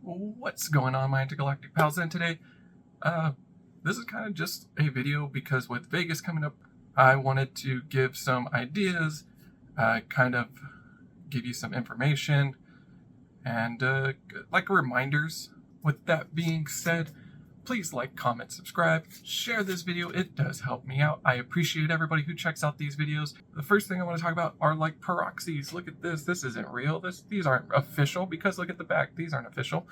What's going on, my intergalactic pals? And today, this is kind of just a video because with Vegas coming up, I wanted to give some ideas, kind of give you some information, and like reminders. With that being said, please like, comment, subscribe, share this video. It does help me out. I appreciate everybody who checks out these videos. The first thing I want to talk about are like proxies. Look at this. This isn't real. These aren't official because look at the back. These aren't official.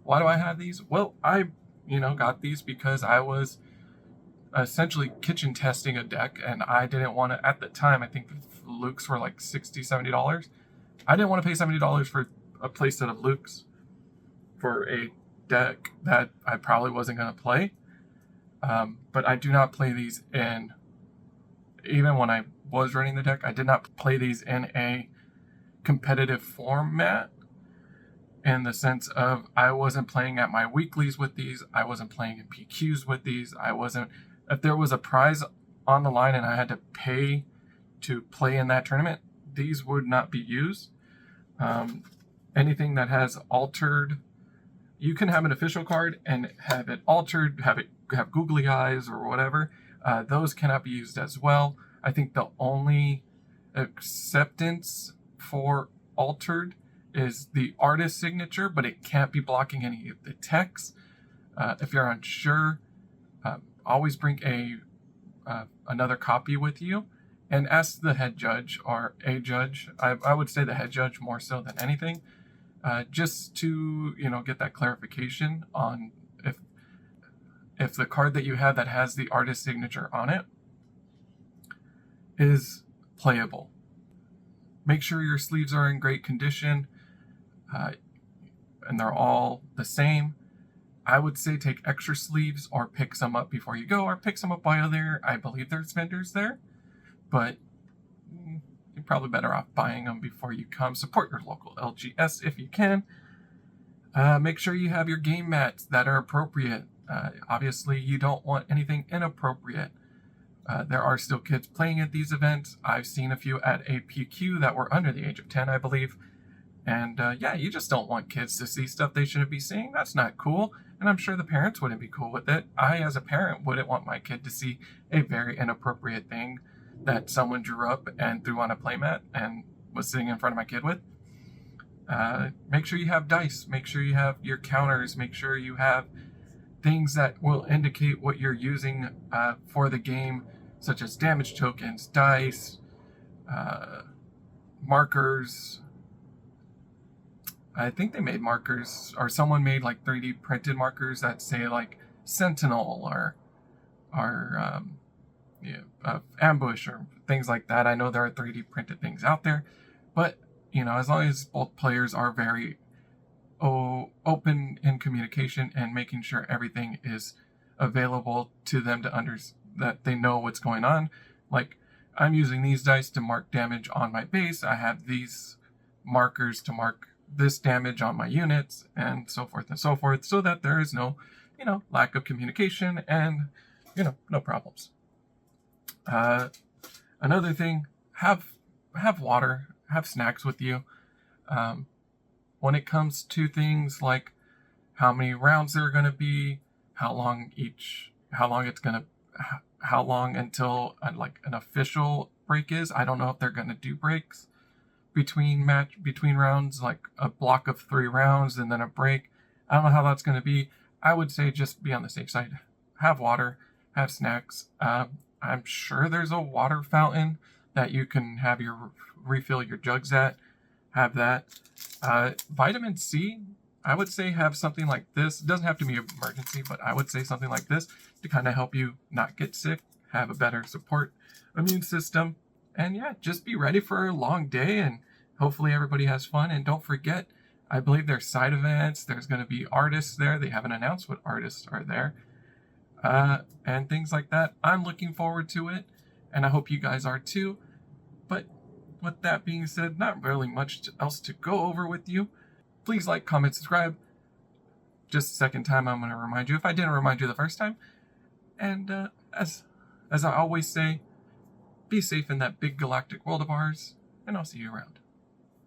Why do I have these? Well, I got these because I was essentially kitchen testing a deck, and I didn't want to, at the time, I think Luke's were like $60, $70. I didn't want to pay $70 for a playset of Luke's for a deck that I probably wasn't going to play. But I do not play these in, even when I was running the deck, I did not play these in a competitive format, in the sense of I wasn't playing at my weeklies with these. I wasn't playing in PQs with these. If there was a prize on the line and I had to pay to play in that tournament, these would not be used. Anything that has altered, you can have an official card and have it altered, have googly eyes or whatever. Those cannot be used as well. I think the only acceptance for altered is the artist signature, but it can't be blocking any of the text. If you're unsure, always bring another copy with you and ask the head judge or a judge. I would say the head judge more so than anything, just to get that clarification on if the card that you have that has the artist signature on it is playable. Make sure your sleeves are in great condition, and they're all the same. I would say take extra sleeves or pick some up before you go, or pick some up while there. I believe there's vendors there, but you're probably better off buying them before you come. Support your local LGS if you can. Make sure you have your game mats that are appropriate. Obviously, you don't want anything inappropriate. There are still kids playing at these events. I've seen a few at a PQ that were under the age of 10, I believe. And you just don't want kids to see stuff they shouldn't be seeing. That's not cool. And I'm sure the parents wouldn't be cool with it. I, as a parent, wouldn't want my kid to see a very inappropriate thing that someone drew up and threw on a playmat and was sitting in front of my kid with. Make sure you have dice. Make sure you have your counters. Make sure you have things that will indicate what you're using for the game, such as damage tokens, dice, markers. I think they made markers, or someone made like 3D printed markers that say like Sentinel or ambush or things like that. I know there are 3D printed things out there, but as long as both players are very open in communication and making sure everything is available to them that they know what's going on. Like, I'm using these dice to mark damage on my base. I have these markers to mark this damage on my units, and so forth, so that there is no, lack of communication and, no problems. Another thing, have water, have snacks with you. When it comes to things like how many rounds there are going to be, how long until like an official break is. I don't know if they're going to do breaks between rounds, like a block of 3 rounds and then a break. I don't know how that's going to be. I would say just be on the safe side. Have water, have snacks. I'm sure there's a water fountain that you can have refill your jugs at. Have that. Vitamin C, I would say have something like this. It doesn't have to be an emergency, but I would say something like this to kind of help you not get sick, have a better support immune system, and just be ready for a long day, and hopefully everybody has fun. And don't forget, I believe there's side events. There's going to be artists there. They haven't announced what artists are there, and things like that. I'm looking forward to it, and I hope you guys are too. But with that being said, not really much else to go over with you. Please like, comment, subscribe. Just a second time, I'm going to remind you if I didn't remind you the first time. And as I always say, be safe in that big galactic world of ours, and I'll see you around.